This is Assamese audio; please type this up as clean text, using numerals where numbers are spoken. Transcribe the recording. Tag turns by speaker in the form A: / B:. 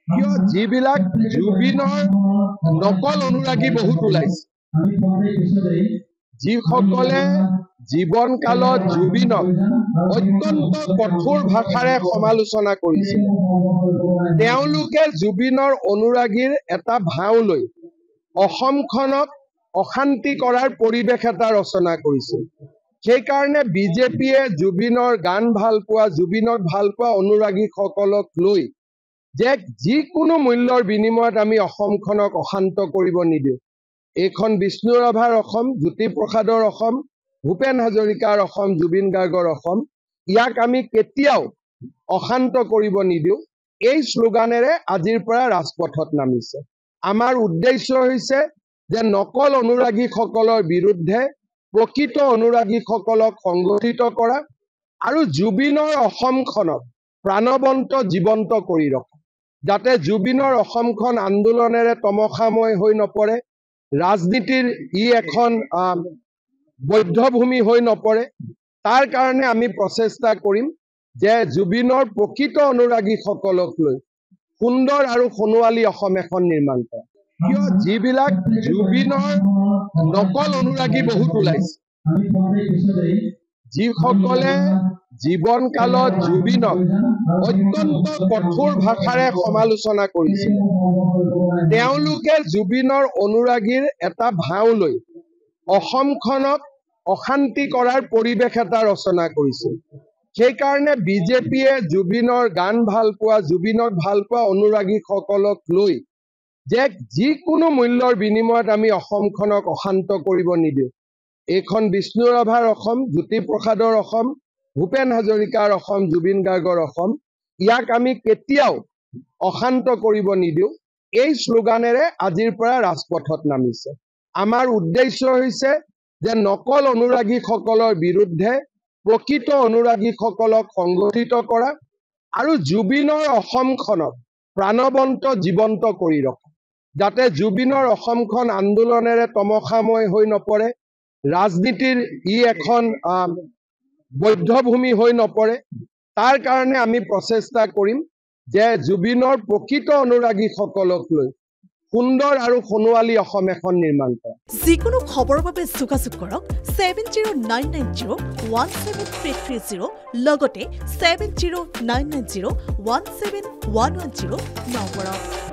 A: কিয় যিবিলাক জুবিনৰ নকল অনুৰাগী বহুত ওলাইছে যিসকলে জীৱন কালত জুবিনক অত্যন্ত কঠোৰ ভাষাৰে সমালোচনা কৰিছিল তেওঁলোকে জুবিনৰ অনুৰাগীৰ এটা ভাও লৈ অসমখনক অশান্তি কৰাৰ পৰিৱেশ এটা ৰচনা কৰিছিল সেই কাৰণে বিজেপিয়ে জুবিনৰ গান ভাল পোৱা জুবিনক ভাল পোৱা অনুৰাগীসকলক লৈ যে যিকোনো মূল্যৰ বিনিময়ত আমি অসমখনক অশান্ত কৰিব নিদিওঁ এইখন বিষ্ণু ৰাভাৰ অসম জ্যোতিপ্ৰসাদৰ অসম ভূপেন হাজৰিকাৰ অসম জুবিন গাৰ্গৰ অসম ইয়াক আমি কেতিয়াও অশান্ত কৰিব নিদিওঁ এই শ্লোগানেৰে আজিৰ পৰা ৰাজপথত নামিছে আমাৰ উদ্দেশ্য হৈছে যে নকল অনুৰাগীসকলৰ বিৰুদ্ধে প্ৰকৃত অনুৰাগীসকলক সংগঠিত কৰা আৰু জুবিনৰ অসমখনক প্ৰাণৱন্ত জীৱন্ত কৰি ৰখা যাতে জুবিনৰ অসমখন আন্দোলনেৰে তমসাময় হৈ নপৰে ৰাজনীতিৰ ই এখন বৈধভূমি হৈ নপৰে তাৰ কাৰণে আমি প্ৰচেষ্টা কৰিম যে জুবিনৰ প্ৰকৃত অনুৰাগীসকলক লৈ সুন্দৰ আৰু সোণোৱালী অসম এখন নিৰ্মাণ কৰা কিয় যিবিলাক জুবিনৰ নকল অনুৰাগী বহুত ওলাইছে যিসকলে জীৱন কালত জুবিনক অত্যন্ত কঠোৰ ভাষাৰে সমালোচনা কৰিছিল তেওঁলোকে জুবিনৰ অনুৰাগীৰ এটা ভাও লৈ অসমখনক অশান্তি কৰাৰ পৰিৱেশ এটা ৰচনা কৰিছিল সেই কাৰণে বিজেপিয়ে জুবিনৰ গান ভাল পোৱা জুবিনক ভাল পোৱা অনুৰাগীসকলক লৈ যে যিকোনো মূল্যৰ বিনিময়ত আমি অসমখনক অশান্ত কৰিব নিদিওঁ এইখন বিষ্ণু ৰাভাৰ অসম জ্যোতিপ্ৰসাদৰ অসম ভূপেন হাজৰিকাৰ অসম জুবিন গাৰ্গৰ অসম ইয়াক আমি কেতিয়াও অশান্ত কৰিব নিদিওঁ এই শ্লোগানেৰে আজিৰ পৰা ৰাজপথত নামিছে আমাৰ উদ্দেশ্য হৈছে যে নকল অনুৰাগীসকলৰ বিৰুদ্ধে প্ৰকৃত অনুৰাগীসকলক সংগঠিত কৰা আৰু জুবিনৰ অসমখনক প্ৰাণৱন্ত জীৱন্ত কৰি ৰখা যাতে জুবিনৰ অসমখন আন্দোলনেৰে তমসাময় হৈ নপৰে ৰাজনীতিৰ ই এখন বৈধভূমি হৈ নপৰে তাৰ কাৰণে আমি প্ৰচেষ্টা কৰিম যে জুবিনৰ প্ৰকৃত অনুৰাগীসকলক লৈ সুন্দৰ আৰু সোণোৱালী অসম এখন নিৰ্মাণ কৰা
B: যিকোনো খবৰৰ বাবে যোগাযোগ কৰক 7099017330 লগতে 7099017110 নম্বৰত